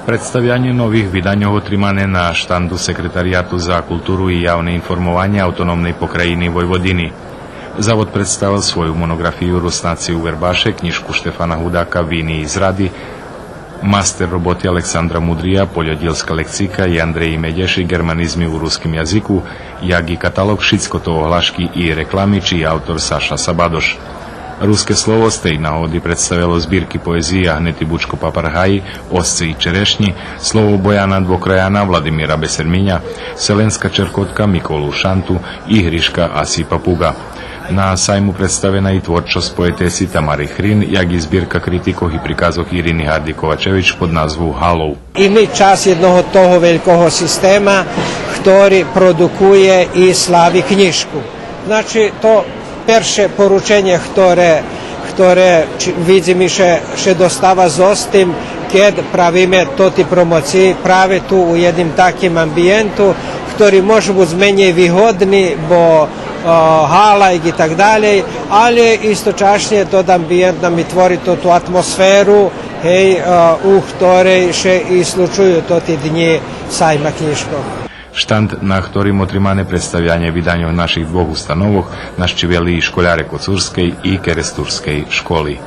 Predstavljanje novih vydaňov otrimané na štandu Sekretariátu za kultúru i javné informovanie autonómnej pokrajiny Vojvodiny. Zavod predstavil svoju monografiu Rusnáci u Verbaše, knižku Štefana Hudáka Víny z Rady, master roboty Aleksandra Mudrija, poljodilska leksika i Andreji Medješi, germanizmi u ruskim jaziku, jak i katalog Šickotovo hlaški i reklami, čiji autor Saša Sabadoš. Ruské slovo z tej náhody predstavilo zbírky poezii Ahnety Bučko Paparhaji, Osce i čerešni, slovo Bojana Dvokrajana, Vladimíra Besermiňa, Selenská čerkotka Mikolu Šantu i Hriška Asipa Puga. Na sajmu predstavená i tvorčosť poetesi Tamary Hrin, jak i zbírka kritikov i prikazov Iriny Hardy Kovačević pod názvu Halov. I mi čas jednog toho velikog sistema, ktorý produkuje i slavi knjižku. Znači, to перше поручення, które widzimy, że dostawa z tym, kiedy prawimy toty promocje, prawie tu u jednym takim ambientu, który może być mniej wygodny, bo hala i tak dalej, ale istocześnie to ambient nam tworzy tu atmosferu, u której się i slučuju toty dni sajma knjižkov. Štand, na ktorým otrimané predstavljanie vydaňov našich dvoch ustanovoch, naščiveli i školjare Kocurskej i Keresturskej školy.